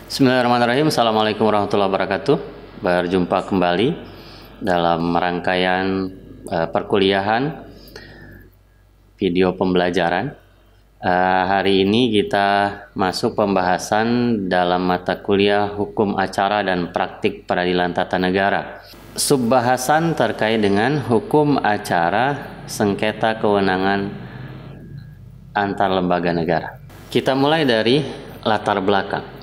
Bismillahirrahmanirrahim. Assalamualaikum warahmatullahi wabarakatuh. Berjumpa kembali dalam rangkaian perkuliahan video pembelajaran. Hari ini kita masuk pembahasan dalam mata kuliah Hukum Acara dan Praktik Peradilan Tata Negara. Subbahasan terkait dengan hukum acara sengketa kewenangan antar lembaga negara. Kita mulai dari latar belakang.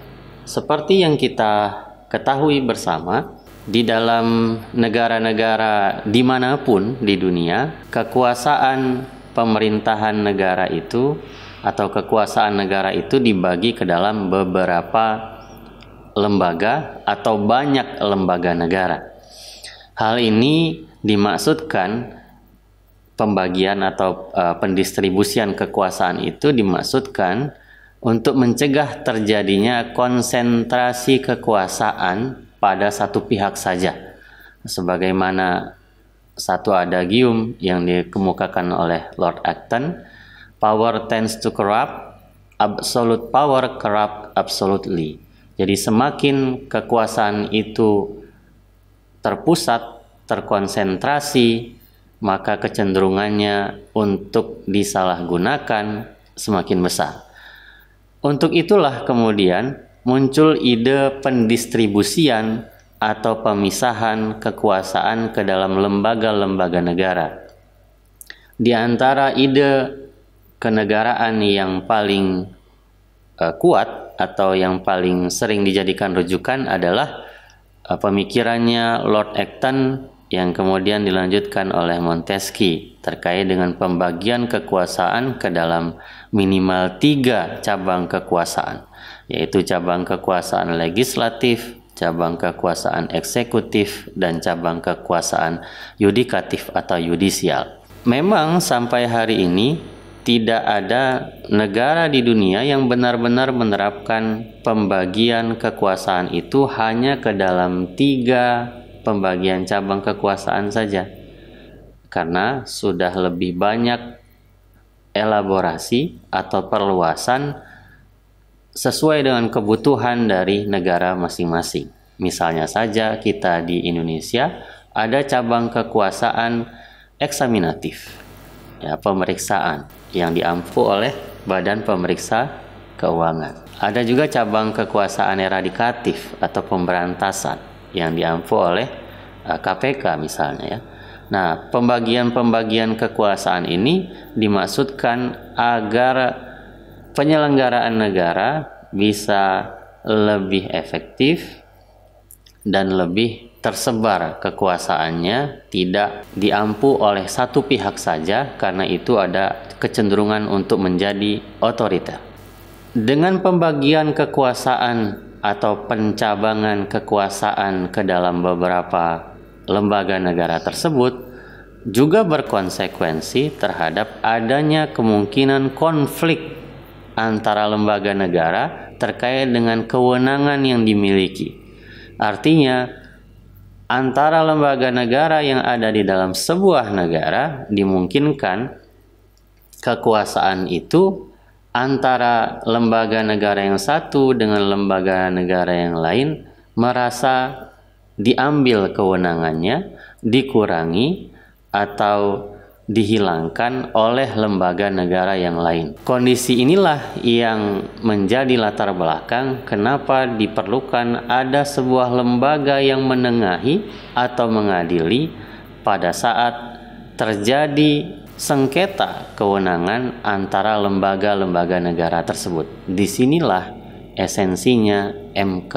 Seperti yang kita ketahui bersama, di dalam negara-negara dimanapun di dunia, kekuasaan pemerintahan negara itu atau kekuasaan negara itu dibagi ke dalam beberapa lembaga atau banyak lembaga negara. Hal ini dimaksudkan pembagian atau pendistribusian kekuasaan itu dimaksudkan untuk mencegah terjadinya konsentrasi kekuasaan pada satu pihak saja. Sebagaimana satu adagium yang dikemukakan oleh Lord Acton, power tends to corrupt, absolute power corrupt absolutely. Jadi semakin kekuasaan itu terpusat, terkonsentrasi, maka kecenderungannya untuk disalahgunakan semakin besar. Untuk itulah kemudian muncul ide pendistribusian atau pemisahan kekuasaan ke dalam lembaga-lembaga negara. Di antara ide kenegaraan yang paling kuat atau yang paling sering dijadikan rujukan adalah pemikirannya Lord Acton yang kemudian dilanjutkan oleh Montesquieu terkait dengan pembagian kekuasaan ke dalam minimal 3 cabang kekuasaan, yaitu cabang kekuasaan legislatif, cabang kekuasaan eksekutif, dan cabang kekuasaan yudikatif atau yudisial. Memang sampai hari ini tidak ada negara di dunia yang benar-benar menerapkan pembagian kekuasaan itu hanya ke dalam 3 pembagian cabang kekuasaan saja, karena sudah lebih banyak elaborasi atau perluasan sesuai dengan kebutuhan dari negara masing-masing. Misalnya saja kita di Indonesia ada cabang kekuasaan eksaminatif, ya, pemeriksaan yang diampu oleh Badan Pemeriksa Keuangan. Ada juga cabang kekuasaan eradikatif atau pemberantasan yang diampu oleh KPK misalnya, ya. Nah, pembagian-pembagian kekuasaan ini dimaksudkan agar penyelenggaraan negara bisa lebih efektif dan lebih tersebar kekuasaannya, tidak diampu oleh satu pihak saja, karena itu ada kecenderungan untuk menjadi otoriter. Dengan pembagian kekuasaan atau pencabangan kekuasaan ke dalam beberapa lembaga negara tersebut juga berkonsekuensi terhadap adanya kemungkinan konflik antara lembaga negara terkait dengan kewenangan yang dimiliki. Artinya, antara lembaga negara yang ada di dalam sebuah negara dimungkinkan kekuasaan itu antara lembaga negara yang satu dengan lembaga negara yang lain merasa diambil kewenangannya, dikurangi, atau dihilangkan oleh lembaga negara yang lain. Kondisi inilah yang menjadi latar belakang kenapa diperlukan ada sebuah lembaga yang menengahi atau mengadili pada saat terjadi sengketa kewenangan antara lembaga-lembaga negara tersebut. Disinilah esensinya MK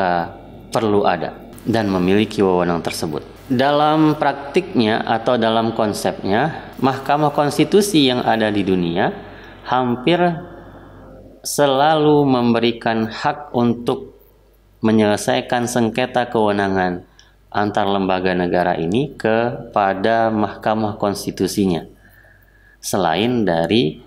perlu ada dan memiliki wewenang tersebut. Dalam praktiknya atau dalam konsepnya, Mahkamah Konstitusi yang ada di dunia hampir selalu memberikan hak untuk menyelesaikan sengketa kewenangan antar lembaga negara ini kepada Mahkamah Konstitusinya, selain dari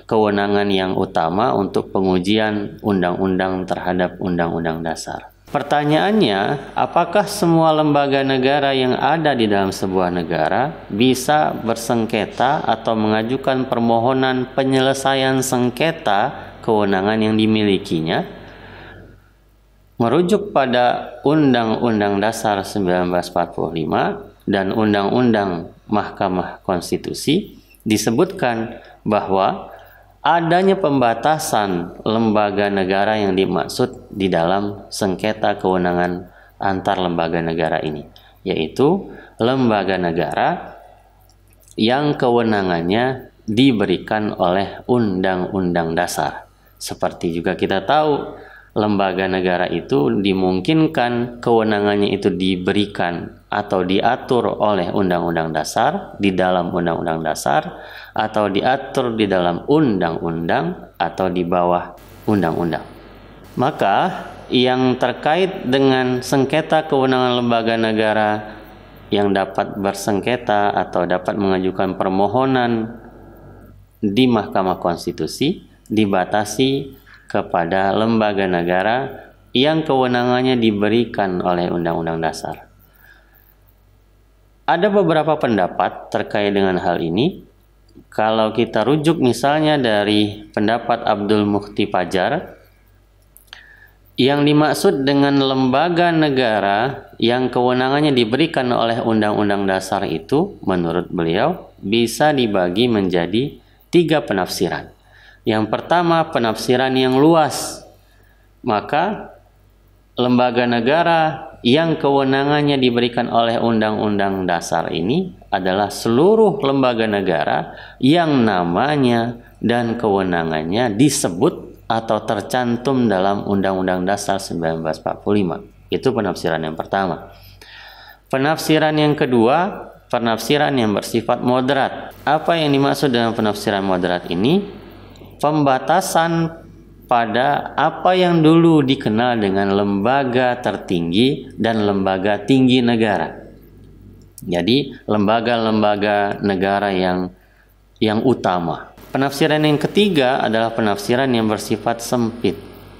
kewenangan yang utama untuk pengujian undang-undang terhadap undang-undang dasar. Pertanyaannya, apakah semua lembaga negara yang ada di dalam sebuah negara bisa bersengketa atau mengajukan permohonan penyelesaian sengketa kewenangan yang dimilikinya? merujuk pada Undang-Undang Dasar 1945 dan Undang-Undang Mahkamah Konstitusi disebutkan bahwa adanya pembatasan lembaga negara yang dimaksud di dalam sengketa kewenangan antar lembaga negara ini, yaitu lembaga negara yang kewenangannya diberikan oleh Undang-Undang Dasar. Seperti juga kita tahu, lembaga negara itu dimungkinkan kewenangannya itu diberikan atau diatur oleh Undang-Undang Dasar, di dalam Undang-Undang Dasar, atau diatur di dalam undang-undang atau di bawah undang-undang. Maka yang terkait dengan sengketa kewenangan lembaga negara yang dapat bersengketa atau dapat mengajukan permohonan di Mahkamah Konstitusi dibatasi kepada lembaga negara yang kewenangannya diberikan oleh Undang-Undang Dasar. Ada beberapa pendapat terkait dengan hal ini. Kalau kita rujuk misalnya dari pendapat Abdul Mukhti Pajar, yang dimaksud dengan lembaga negara yang kewenangannya diberikan oleh Undang-Undang Dasar itu, menurut beliau, bisa dibagi menjadi 3 penafsiran. Yang pertama, penafsiran yang luas. Maka lembaga negara yang kewenangannya diberikan oleh Undang-Undang Dasar ini adalah seluruh lembaga negara yang namanya dan kewenangannya disebut atau tercantum dalam Undang-Undang Dasar 1945. Itu penafsiran yang pertama. Penafsiran yang kedua, penafsiran yang bersifat moderat. Apa yang dimaksud dengan penafsiran moderat ini? Pembatasan pada apa yang dulu dikenal dengan lembaga tertinggi dan lembaga tinggi negara. Jadi lembaga-lembaga negara yang utama. Penafsiran yang ketiga adalah penafsiran yang bersifat sempit,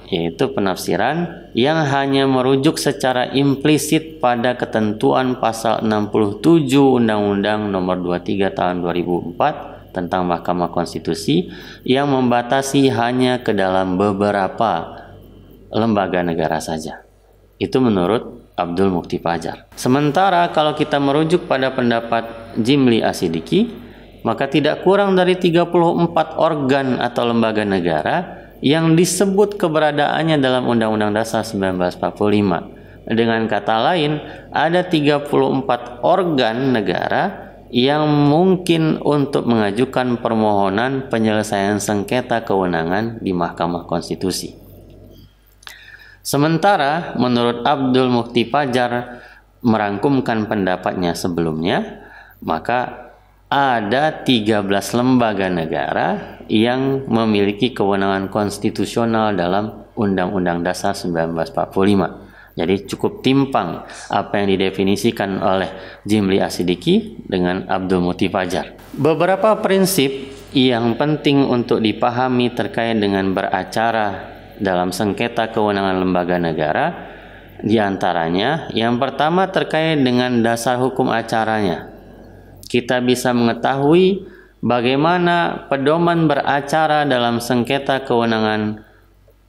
yaitu penafsiran yang hanya merujuk secara implisit pada ketentuan pasal 67 Undang-Undang Nomor 23 Tahun 2004 tentang Mahkamah Konstitusi yang membatasi hanya ke dalam beberapa lembaga negara saja. Itu menurut Abdul Mukhti Pajar. Sementara kalau kita merujuk pada pendapat Jimli Asidiki, maka tidak kurang dari 34 organ atau lembaga negara yang disebut keberadaannya dalam Undang-Undang Dasar 1945. Dengan kata lain, ada 34 organ negara yang mungkin untuk mengajukan permohonan penyelesaian sengketa kewenangan di Mahkamah Konstitusi. Sementara menurut Abdul Mukhti Pajar merangkumkan pendapatnya sebelumnya, maka ada 13 lembaga negara yang memiliki kewenangan konstitusional dalam Undang-Undang Dasar 1945. Jadi cukup timpang apa yang didefinisikan oleh Jimli Asidiki dengan Abdul Mukhti Pajar. Beberapa prinsip yang penting untuk dipahami terkait dengan beracara dalam sengketa kewenangan lembaga negara, di antaranya yang pertama terkait dengan dasar hukum acaranya. Kita bisa mengetahui bagaimana pedoman beracara dalam sengketa kewenangan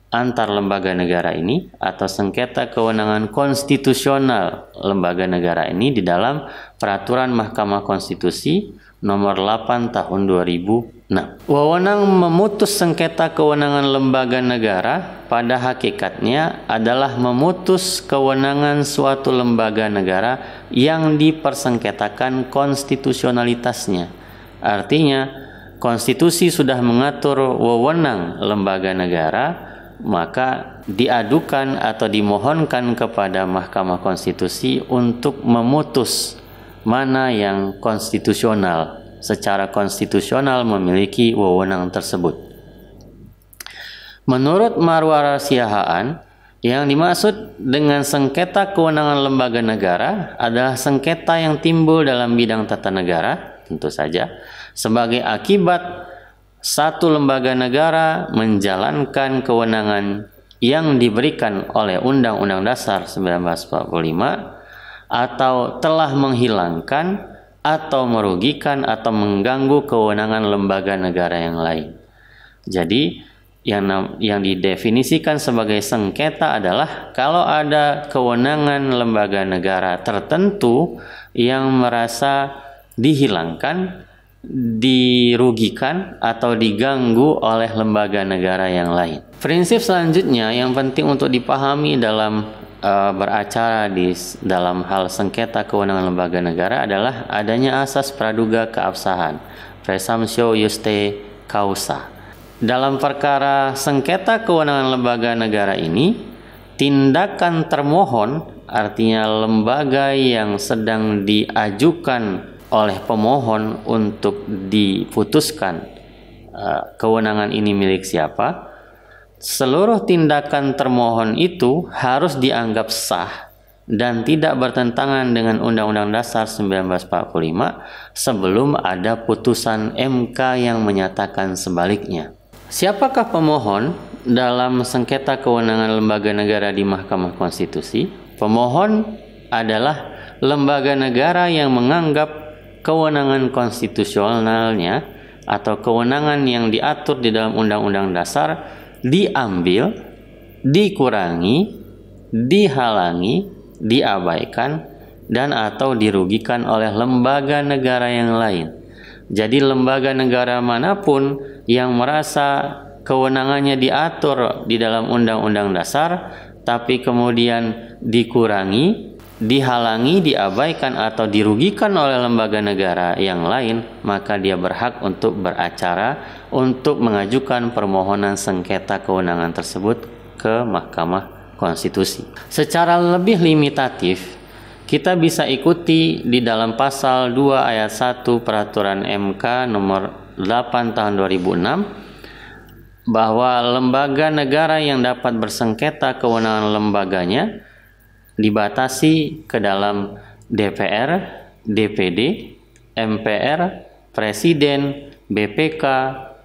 antar lembaga negara ini atau sengketa kewenangan konstitusional lembaga negara ini di dalam Peraturan Mahkamah Konstitusi Nomor 8 Tahun 2006. Wewenang memutus sengketa kewenangan lembaga negara pada hakikatnya adalah memutus kewenangan suatu lembaga negara yang dipersengketakan konstitusionalitasnya. Artinya, konstitusi sudah mengatur wewenang lembaga negara, maka diadukan atau dimohonkan kepada Mahkamah Konstitusi untuk memutus mana yang konstitusional, secara konstitusional memiliki wewenang tersebut. Menurut Marwara Siahaan, yang dimaksud dengan sengketa kewenangan lembaga negara adalah sengketa yang timbul dalam bidang tata negara, tentu saja, sebagai akibat satu lembaga negara menjalankan kewenangan yang diberikan oleh Undang-Undang Dasar 1945 atau telah menghilangkan atau merugikan atau mengganggu kewenangan lembaga negara yang lain. Jadi yang didefinisikan sebagai sengketa adalah kalau ada kewenangan lembaga negara tertentu yang merasa dihilangkan, dirugikan, atau diganggu oleh lembaga negara yang lain. Prinsip selanjutnya yang penting untuk dipahami dalam beracara dalam hal sengketa kewenangan lembaga negara adalah adanya asas praduga keabsahan, presumptio iuste causa. Dalam perkara sengketa kewenangan lembaga negara ini, tindakan termohon, artinya lembaga yang sedang diajukan oleh pemohon untuk diputuskan kewenangan ini milik siapa, seluruh tindakan termohon itu harus dianggap sah dan tidak bertentangan dengan Undang-Undang Dasar 1945 sebelum ada putusan MK yang menyatakan sebaliknya. Siapakah pemohon dalam sengketa kewenangan lembaga negara di Mahkamah Konstitusi? Pemohon adalah lembaga negara yang menganggap kewenangan konstitusionalnya atau kewenangan yang diatur di dalam Undang-Undang Dasar diambil, dikurangi, dihalangi, diabaikan, dan atau dirugikan oleh lembaga negara yang lain. Jadi lembaga negara manapun yang merasa kewenangannya diatur di dalam Undang-Undang Dasar tapi kemudian dikurangi, dihalangi, diabaikan, atau dirugikan oleh lembaga negara yang lain, maka dia berhak untuk beracara untuk mengajukan permohonan sengketa kewenangan tersebut ke Mahkamah Konstitusi. Secara lebih limitatif, kita bisa ikuti di dalam pasal 2 ayat 1 Peraturan MK nomor 8 tahun 2006 bahwa lembaga negara yang dapat bersengketa kewenangan lembaganya dibatasi ke dalam DPR, DPD, MPR, Presiden, BPK,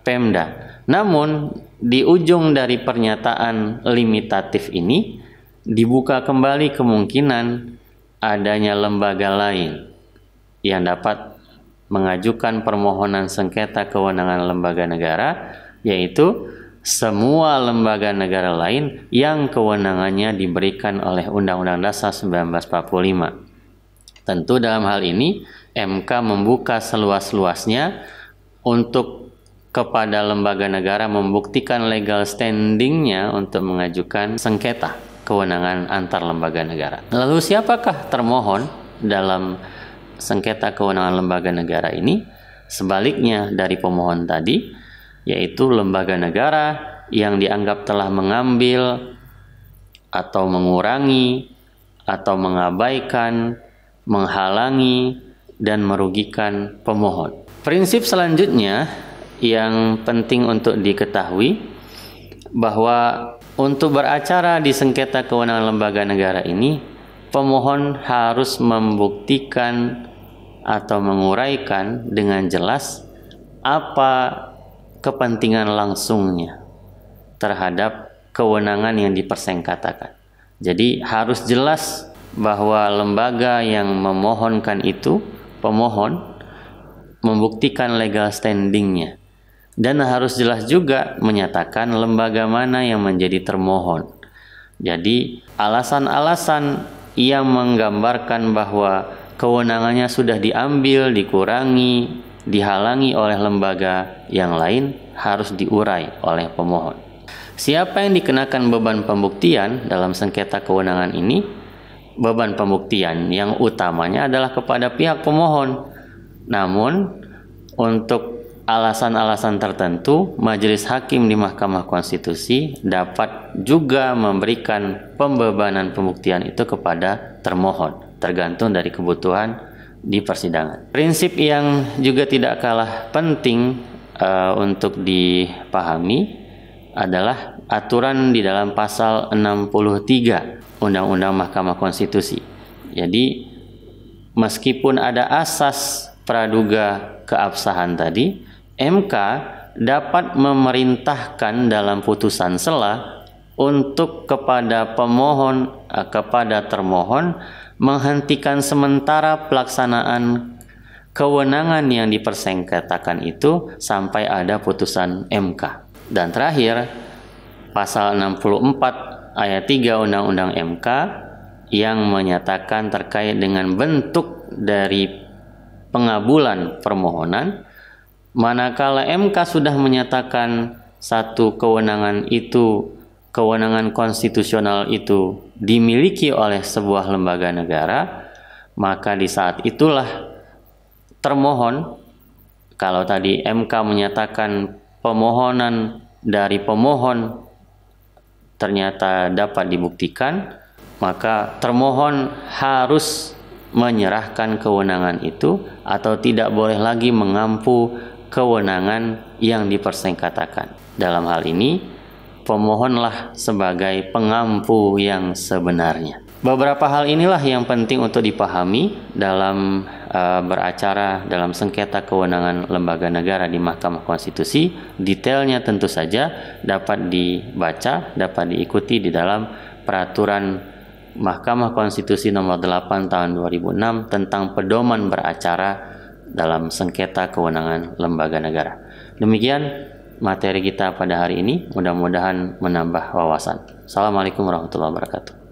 Pemda. Namun di ujung dari pernyataan limitatif ini dibuka kembali kemungkinan adanya lembaga lain yang dapat mengajukan permohonan sengketa kewenangan lembaga negara, yaitu semua lembaga negara lain yang kewenangannya diberikan oleh Undang-Undang Dasar 1945. Tentu dalam hal ini MK membuka seluas-luasnya untuk kepada lembaga negara membuktikan legal standingnya untuk mengajukan sengketa kewenangan antar lembaga negara. Lalu siapakah termohon dalam sengketa kewenangan lembaga negara ini? Sebaliknya dari pemohon tadi, yaitu lembaga negara yang dianggap telah mengambil atau mengurangi atau mengabaikan, menghalangi, dan merugikan pemohon. Prinsip selanjutnya yang penting untuk diketahui bahwa untuk beracara di sengketa kewenangan lembaga negara ini, pemohon harus membuktikan atau menguraikan dengan jelas apa kepentingan langsungnya terhadap kewenangan yang dipersengketakan. Jadi harus jelas bahwa lembaga yang memohonkan itu, pemohon, membuktikan legal standingnya. Dan harus jelas juga menyatakan lembaga mana yang menjadi termohon. Jadi alasan-alasan yang menggambarkan bahwa kewenangannya sudah diambil, dikurangi, dihalangi oleh lembaga yang lain harus diurai oleh pemohon. Siapa yang dikenakan beban pembuktian dalam sengketa kewenangan ini? Beban pembuktian yang utamanya adalah kepada pihak pemohon. Namun untuk alasan-alasan tertentu, majelis hakim di Mahkamah Konstitusi dapat juga memberikan pembebanan pembuktian itu kepada termohon, tergantung dari kebutuhan di persidangan. Prinsip yang juga tidak kalah penting untuk dipahami adalah aturan di dalam pasal 63 Undang-Undang Mahkamah Konstitusi. Jadi meskipun ada asas praduga keabsahan tadi, MK dapat memerintahkan dalam putusan sela untuk kepada termohon menghentikan sementara pelaksanaan kewenangan yang dipersengketakan itu sampai ada putusan MK. Dan terakhir, pasal 64 ayat 3 Undang-Undang MK yang menyatakan terkait dengan bentuk dari pengabulan permohonan. Manakala MK sudah menyatakan satu kewenangan itu, kewenangan konstitusional itu dimiliki oleh sebuah lembaga negara, maka di saat itulah termohon, kalau tadi MK menyatakan permohonan dari pemohon ternyata dapat dibuktikan, maka termohon harus menyerahkan kewenangan itu atau tidak boleh lagi mengampu kewenangan yang dipersengketakan. Dalam hal ini, pemohonlah sebagai pengampu yang sebenarnya. Beberapa hal inilah yang penting untuk dipahami dalam beracara dalam sengketa kewenangan lembaga negara di Mahkamah Konstitusi. Detailnya tentu saja dapat dibaca, dapat diikuti di dalam peraturan Mahkamah Konstitusi nomor 8 tahun 2006 tentang pedoman beracara dalam sengketa kewenangan lembaga negara. Demikian materi kita pada hari ini, mudah-mudahan menambah wawasan. Assalamualaikum warahmatullahi wabarakatuh.